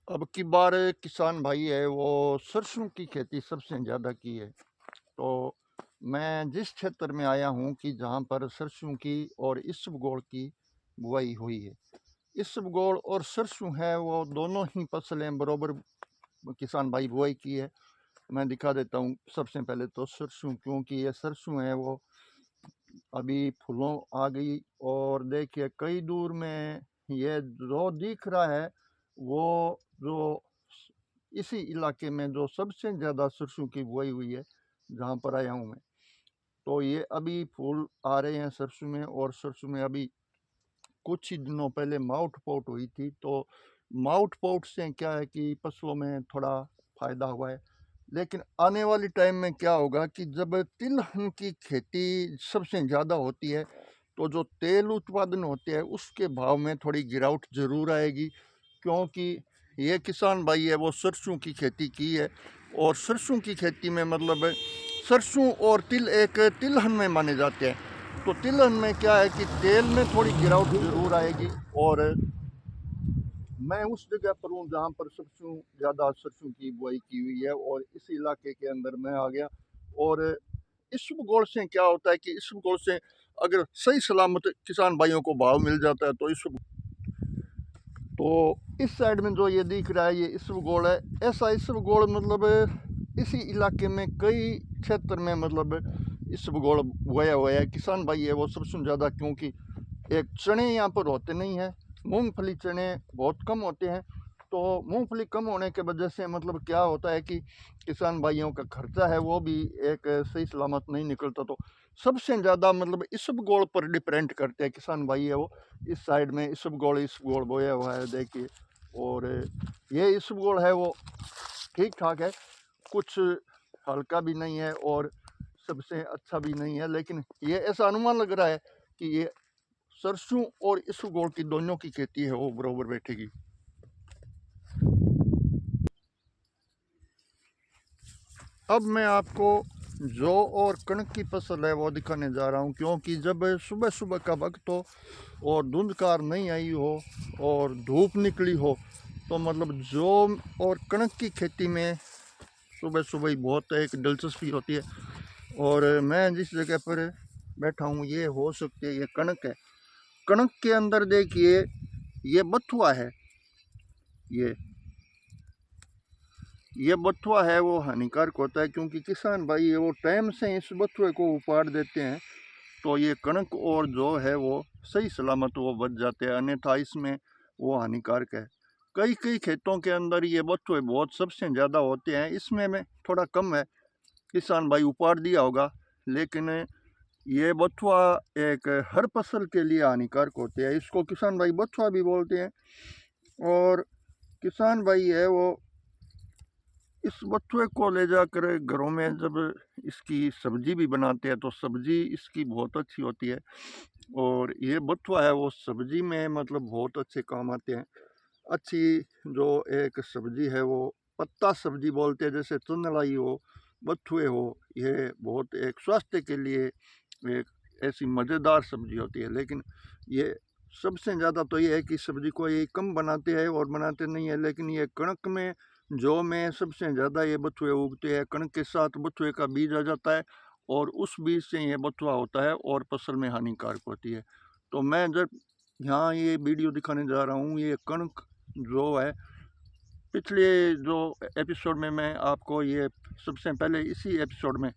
अब की बार किसान भाई है वो सरसों की खेती सबसे ज़्यादा की है। तो मैं जिस क्षेत्र में आया हूँ कि जहाँ पर सरसों की और इसबगोल की बुआई हुई है। इसबगोल और सरसों है वो दोनों ही फसलें बराबर किसान भाई बुआई की है। मैं दिखा देता हूँ सबसे पहले तो सरसों, क्योंकि ये सरसों है वो अभी फूलों आ गई। और देखिए कई दूर में ये जो दिख रहा है वो जो इसी इलाके में जो सबसे ज़्यादा सरसों की बुआई हुई है जहाँ पर आया हूँ मैं। तो ये अभी फूल आ रहे हैं सरसों में, और सरसों में अभी कुछ ही दिनों पहले माउट पोट हुई थी। तो माउट पोट से क्या है कि फसलों में थोड़ा फायदा हुआ है। लेकिन आने वाली टाइम में क्या होगा कि जब तिलहन की खेती सबसे ज़्यादा होती है तो जो तेल उत्पादन होते हैं उसके भाव में थोड़ी गिरावट ज़रूर आएगी। क्योंकि ये किसान भाई है वो सरसों की खेती की है, और सरसों की खेती में मतलब सरसों और तिल एक तिलहन में माने जाते हैं। तो तिलहन में क्या है कि तेल में थोड़ी गिरावट ज़रूर आएगी। और मैं उस जगह पर हूँ जहाँ पर सरसों ज़्यादा सरसों की बुआई की हुई है, और इस इलाके के अंदर मैं आ गया। और इसबगोल से क्या होता है कि इसबगोल से अगर सही सलामत किसान भाइयों को भाव मिल जाता है तो तो इस साइड में जो ये दिख रहा है ये इसबगोल है। ऐसा इसबगोल मतलब इसी इलाके में कई क्षेत्र में मतलब इसबगोल बोया हुआ है। किसान भाई है वो सरसों ज़्यादा, क्योंकि एक चने यहाँ पर होते नहीं है, मूंगफली चने बहुत कम होते हैं। तो मूंगफली कम होने के वजह से मतलब क्या होता है कि किसान भाइयों का खर्चा है वो भी एक सही सलामत नहीं निकलता। तो सबसे ज़्यादा मतलब इसबगोल पर डिपेंड करते हैं किसान भाई है वो। इस साइड में इसबगोल बोया हुआ है देखिए। और ये इसबगोल है वो ठीक ठाक है, कुछ हल्का भी नहीं है और सबसे अच्छा भी नहीं है। लेकिन ये ऐसा अनुमान लग रहा है कि ये सरसों और इसबगोल की दोनों की खेती है वो बराबर बैठेगी। अब मैं आपको जौ और कणक की फसल है वो दिखाने जा रहा हूँ। क्योंकि जब सुबह सुबह का वक्त हो और धुंधकार नहीं आई हो और धूप निकली हो तो मतलब जौ और कणक की खेती में सुबह सुबह ही बहुत एक दिलचस्पी होती है। और मैं जिस जगह पर बैठा हूँ ये हो सकती है ये कणक है। कणक के अंदर देखिए ये बथुआ है। ये ये बथुआ है वो हानिकारक होता है, क्योंकि किसान भाई ये वो टाइम से इस बथुए को उपाड़ देते हैं तो ये कणक और जो है वो सही सलामत वो बच जाते हैं, अन्यथा इसमें वो हानिकारक है। कई कई खेतों के अंदर ये बथुए बहुत सबसे ज़्यादा होते हैं, इसमें में थोड़ा कम है, किसान भाई उपाड़ दिया होगा। लेकिन ये बथुआ एक हर फसल के लिए हानिकारक होते हैं, इसको किसान भाई बथुआ भी बोलते हैं। और किसान भाई है वो इस बथुए को ले जाकर घरों में जब इसकी सब्जी भी बनाते हैं तो सब्जी इसकी बहुत अच्छी होती है। और ये बथुआ है वो सब्जी में मतलब बहुत अच्छे काम आते हैं। अच्छी जो एक सब्जी है वो पत्ता सब्जी बोलते हैं, जैसे चंदलाई हो, बथुए हो, ये बहुत एक स्वास्थ्य के लिए एक ऐसी मज़ेदार सब्जी होती है। लेकिन ये सबसे ज़्यादा तो ये है कि सब्जी को ये कम बनाते हैं और बनाते नहीं है। लेकिन ये कणक में जौ में सबसे ज़्यादा ये बथुए उगते हैं। कणक के साथ बथुए का बीज आ जाता है और उस बीज से ये बथुआ होता है और फसल में हानिकारक होती है। तो मैं जब यहाँ ये वीडियो दिखाने जा रहा हूँ ये कणक जो है, पिछले जो एपिसोड में मैं आपको ये सबसे पहले इसी एपिसोड में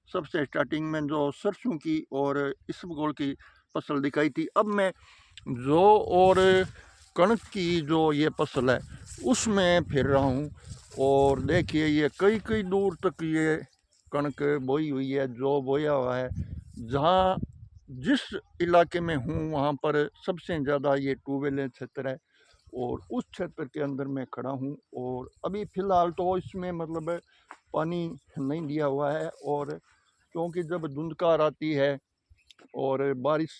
सबसे स्टार्टिंग में जो सरसों की और इसबगोल की फसल दिखाई थी, अब मैं जौ और कणक की जो ये फसल है उसमें फिर रहा हूँ। और देखिए ये कई कई दूर तक ये कणक बोई हुई है, जौ बोया हुआ है। जहाँ जिस इलाके में हूँ वहाँ पर सबसे ज़्यादा ये ट्यूबवेल क्षेत्र है, और उस क्षेत्र के अंदर मैं खड़ा हूँ। और अभी फ़िलहाल तो इसमें मतलब पानी नहीं दिया हुआ है। और क्योंकि जब धुंधकार आती है और बारिश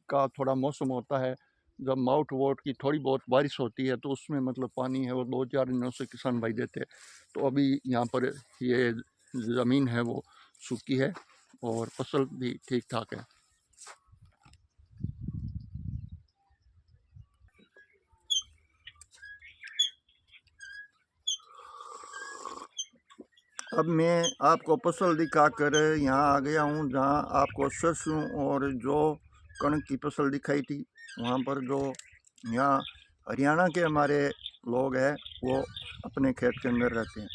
का थोड़ा मौसम होता है, जब माउट वोट की थोड़ी बहुत बारिश होती है तो उसमें मतलब पानी है वो 2-4 दिनों से किसान भाई देते हैं। तो अभी यहाँ पर ये ज़मीन है वो सूखी है और फसल भी ठीक ठाक है। अब मैं आपको फसल दिखाकर यहाँ आ गया हूँ जहाँ आपको सरसों और जो कणक की फसल दिखाई थी वहाँ पर जो यहाँ हरियाणा के हमारे लोग हैं वो अपने खेत के अंदर रहते हैं।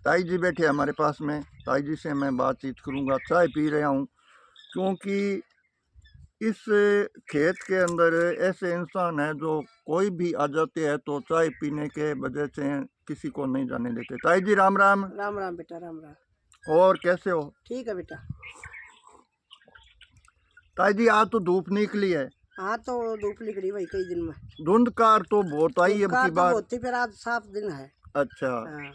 ताई जी बैठे हमारे पास में, ताई जी से मैं बातचीत करूँगा। चाय पी रहा हूँ क्योंकि इस खेत के अंदर ऐसे इंसान हैं जो कोई भी आ जाते हैं तो चाय पीने के वजह से किसी को नहीं जाने देते। ताई जी राम राम। राम राम बेटा, राम राम। और कैसे हो? ठीक है बेटा। ताई जी आज तो धूप निकली है। हाँ तो धूप निकली भाई कई दिन में। धुंधकार तो बहुत आई है कार की तो बार। होती फिर आज साफ दिन है। अच्छा हाँ।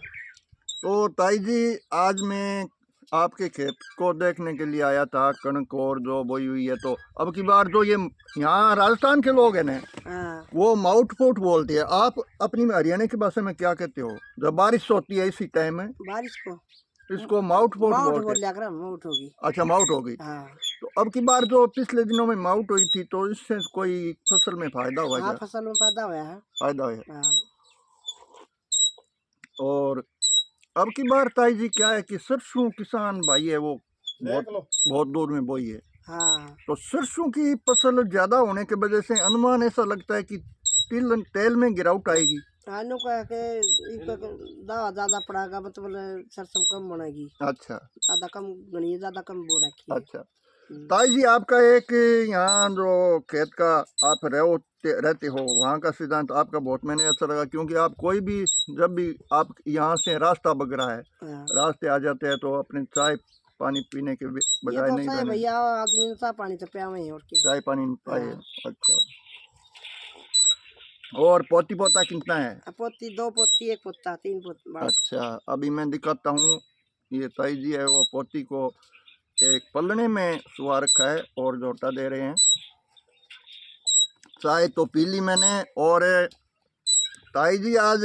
तो ताई जी आज मैं आपके खेत को देखने के लिए आया था, कणक और जो बोई हुई है। तो अब की बार जो ये यहाँ राजस्थान के लोग हैं ना हाँ। वो माउट फूट बोलते हैं। आप अपनी हरियाणा की भाषा में क्या कहते हो जब बारिश होती है इसी टाइम में? बारिश को इसको माउट फूट बोलते बोल हैं। लिया कर, माउट होगी। अच्छा माउट होगी। हाँ। तो अब की बार जो पिछले दिनों में माउट हुई थी तो इससे कोई फसल में फायदा हुआ? हाँ क्या फसल में फायदा हुआ है। फायदा है? हाँ। और अब की बार ताई जी क्या है कि सरसों किसान भाई है वो बहुत दूर में बोई है। हाँ। तो सरसों की फसल ज्यादा होने के वजह से अनुमान ऐसा लगता है कि तेल में गिरावट आएगी। आलू का के दावा ज्यादा पड़ेगा, मतलब सरसों कम बनेगी। अच्छा ज्यादा कम गणी, ज्यादा कम बो रखी है। अच्छा ताई जी आपका एक यहाँ जो खेत का आप रहते हो वहाँ का सिद्धांत आपका बहुत मैंने अच्छा लगा क्योंकि आप कोई भी जब भी आप यहाँ से रास्ता बग रहा है हाँ। रास्ते आ जाते हैं तो अपने चाय पानी पीने के बजाय नहीं रहने भैया आदमी ने चाय पानी तो पिया में और क्या चाय पानी पाए। अच्छा और पोती पोता कितना है? पोती 2 पोती 1 पोता 3 पोता। अच्छा अभी मैं दिखाता हूँ। ये ताई जी है वो पोती को एक पलने में सुआ रखा है और जोटा दे रहे हैं। चाय तो पी ली मैंने। और ताई जी आज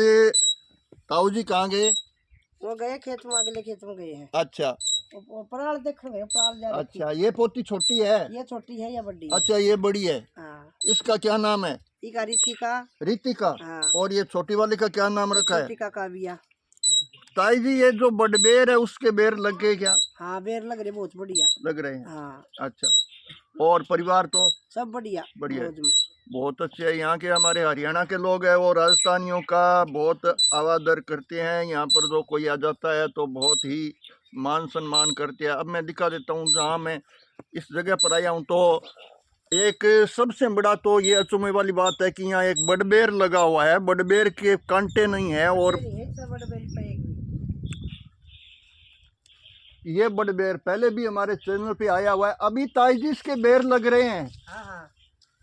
ताऊ जी कहाँ गए? वो गए खेत में, अगले खेत में गए हैं। अच्छा वो पराल देख गए, पराल जा रखी। अच्छा ये पोती छोटी है? ये छोटी है या बड़ी है? अच्छा ये बड़ी है। हाँ। इसका क्या नाम है? इका रितिका। रितिका। हाँ। और ये छोटी वाली का क्या नाम रखा है? रितिका का बिया। ताई जी ये जो बड़बेर है उसके बेर लग गए क्या? हाँ बेर लग रहे, बहुत बढ़िया लग रहे हैं। हाँ। अच्छा और परिवार तो सब बढ़िया बढ़िया बहुत अच्छे है। यहाँ के हमारे हरियाणा के लोग हैं वो राजस्थानियों का बहुत आदर करते हैं। यहाँ पर जो कोई आ जाता है तो बहुत ही मान सम्मान करते हैं। अब मैं दिखा देता हूँ जहाँ मैं इस जगह पर आया हूँ तो एक सबसे बड़ा तो ये अचूमे वाली बात है कि यहाँ एक बड़बेर लगा हुआ है। बड़बेर के कांटे नहीं है और ये बड़बेर पहले भी हमारे चैनल पे आया हुआ है। अभी ताई जी इसके बेर लग रहे हैं। हाँ हाँ।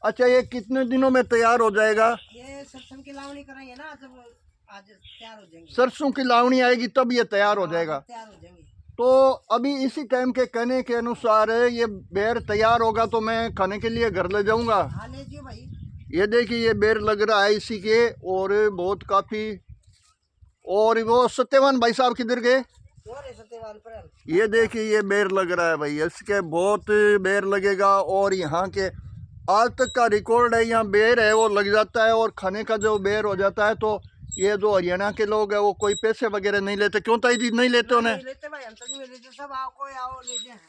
अच्छा ये कितने दिनों में तैयार हो जाएगा? ये सरसों की लावणी कराएंगे ना, जब आज तैयार हो जाएंगे। सरसों की लावणी आएगी तब ये तैयार हो जाएगा। तैयार हो जाएंगे। तो अभी इसी टाइम के कहने के अनुसार ये बेर तैयार होगा तो मैं खाने के लिए घर ले जाऊंगा। हाँ ले जियो भाई। ये देखिए ये बेर लग रहा है इसी के और बहुत काफी। और वो सत्यवान भाई साहब किधर गए? ये देखिए ये बेर लग रहा है भाई, इसके बहुत बेर लगेगा। और यहाँ के आज तक का रिकॉर्ड है, यहाँ बेर है वो लग जाता है और खाने का जो बेर हो जाता है। तो ये जो हरियाणा के लोग हैं वो कोई पैसे वगैरह नहीं लेते। क्यों ताई जी नहीं लेते उन्हें?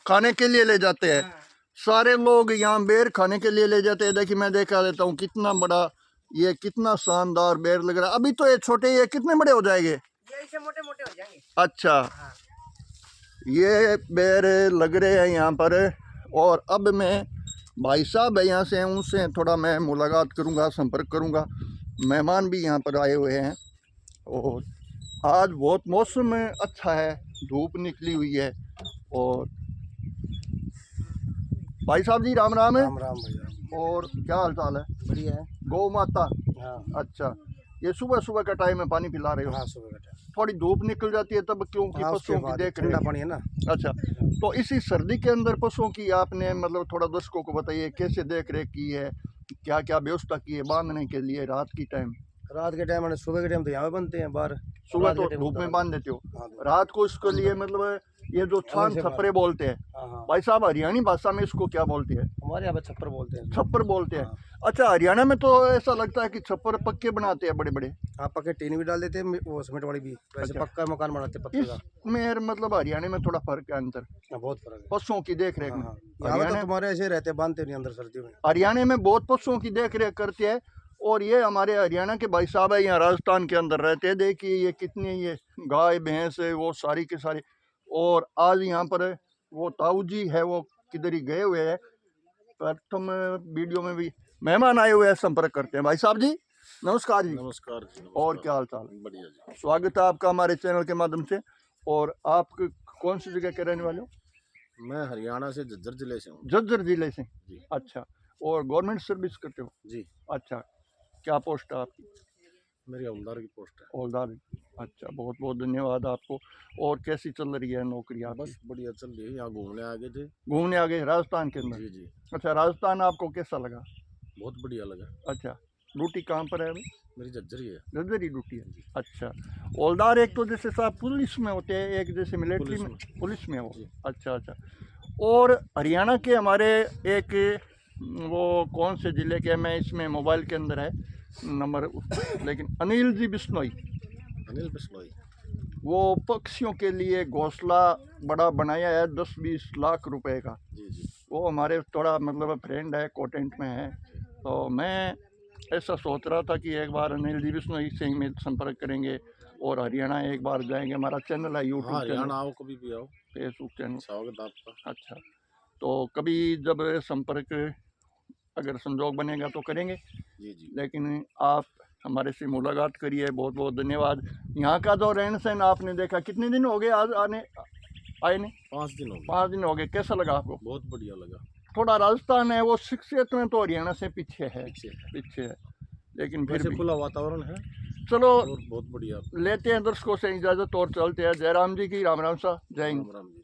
खाने के लिए ले जाते हैं। सारे लोग यहाँ बेर खाने के लिए ले जाते हैं। देखिए मैं देखा देता हूँ कितना बड़ा ये कितना शानदार बेर लग रहा है। अभी तो ये छोटे, ये कितने बड़े हो जाएंगे? ये मोटे मोटे हो जाएंगे। अच्छा ये बेर लग रहे हैं यहाँ पर। और अब मैं भाई साहब है यहाँ से उनसे थोड़ा मैं मुलाकात करूँगा, संपर्क करूँगा। मेहमान भी यहाँ पर आए हुए हैं और आज बहुत मौसम अच्छा है, धूप निकली हुई है। और भाई साहब जी राम राम। राम राम भैया। और क्या हाल चाल है? बढ़िया है। गौ माता। हाँ। अच्छा ये सुबह सुबह का टाइम में पानी पिला रहे हो? हाँ सुबह का टाइम। थोड़ी धूप निकल जाती है तब क्योंकि पशुओं की देख रहे पानी है ना। अच्छा तो इसी सर्दी के अंदर पशुओं की आपने मतलब थोड़ा दर्शकों को बताइए कैसे देख रेख की है, क्या क्या व्यवस्था की है बांधने के लिए रात की टाइम? रात के टाइम सुबह के टाइम तो यहाँ पे बनते हैं बाहर, सुबह रात तो के टाइम धूप में बांध देते हो, हाँ रात को इसके लिए मतलब ये जो छान से छपरे बोलते हैं हाँ। भाई साहब, हरियाणी भाषा में इसको क्या बोलते हैं? हमारे यहाँ पे छप्पर बोलते हैं। छप्पर बोलते हैं। हाँ। अच्छा, हरियाणा में तो ऐसा लगता है कि छप्पर पक्के बनाते हैं बड़े बड़े। हाँ, पक्के टीन भी डाल देते हैं, वो सीमेंट वाली भी, वैसे अच्छा। पक्का मकान बनाते हैं पत्ते का। इसमें मतलब हरियाणा में थोड़ा फर्क है, अंतर हाँ, बहुत फर्क है। पशुओं की देख रेख हाँ, में। हाँ। यहाँ पे तो तुम्हारे ऐसे रहते हैं, बांधते नहीं अंदर सर्दियों में। हरियाणा में बहुत पशुओं की देख रेख करते हैं, और ये हमारे हरियाणा के भाई साहब है, यहाँ राजस्थान के अंदर रहते हैं। देखिए ये कितनी ये गाय भैंस है, वो सारी के सारी। और आज यहाँ पर वो ताऊ जी है, वो किधर ही गए हुए हैं, प्रथम वीडियो में भी मेहमान आए हुए हैं, संपर्क करते हैं। भाई साहब जी नमस्कार जी। नमस्कार जी, नमस्कार। और क्या हाल चाल? बढ़िया जी। स्वागत है आपका हमारे चैनल के माध्यम से। और आप कौन सी जगह के रहने वाले हो? मैं हरियाणा से झज्जर जिले से हूँ झज्जर जिले से। जी। अच्छा, और गवर्नमेंट सर्विस करते हो? जी। अच्छा, क्या पोस्ट है आपकी? मेरी हवलदार की पोस्ट है। हवलदार। अच्छा, बहुत बहुत धन्यवाद आपको। और कैसी चल रही है नौकरी आपकी? बस बढ़िया चल रही है। यहाँ घूमने आ गए थे। घूमने आ गए राजस्थान के अंदर? जी जी, अच्छा, राजस्थान आपको कैसा लगा? बहुत बढ़िया लगा। अच्छा, ड्यूटी कहाँ पर है अभी? मेरी झज्जर ही है। झज्जर ही ड्यूटी है। अच्छा, हवलदार एक तो जैसे साहब पुलिस में होते हैं, एक जैसे मिलिट्री में, पुलिस में हो। जी। अच्छा अच्छा। और हरियाणा के हमारे एक वो कौन से ज़िले के, मैं इसमें मोबाइल के अंदर है नंबर, लेकिन अनिल जी बिश्नोई, अनिल बिश्नोई। वो पक्षियों के लिए घोंसला बड़ा बनाया है 10-20 लाख रुपए का। जी जी। वो हमारे थोड़ा मतलब फ्रेंड है, कोटेंट में है। तो मैं ऐसा सोच रहा था कि एक बार अनिल जी बिश्नोई से ही में संपर्क करेंगे और हरियाणा एक बार जाएंगे। हमारा चैनल है, हाँ, यूट्यूब चैनल, हरियाणा आओ, कभी भी आओ, फेसबुक चैनल। स्वागत आपका। अच्छा, तो कभी जब संपर्क अगर संजोग बनेगा तो करेंगे। जी जी। लेकिन आप हमारे से मुलाकात करिए, बहुत बहुत धन्यवाद। यहाँ का जो रहन सहन आपने देखा, कितने दिन हो गए आज आए ने? 5 दिन हो गए। 5 दिन हो गए। कैसा लगा आपको? बहुत बढ़िया लगा। थोड़ा राजस्थान है वो शख्सियत में तो हरियाणा से पीछे है, पीछे है। पीछे है, लेकिन फिर वैसे भी खुला वातावरण है चलो और बहुत बढ़िया। लेते हैं दर्शकों से इजाज़त और चलते हैं। जय राम जी की, राम राम सा, जय हिंद। राम राम जी।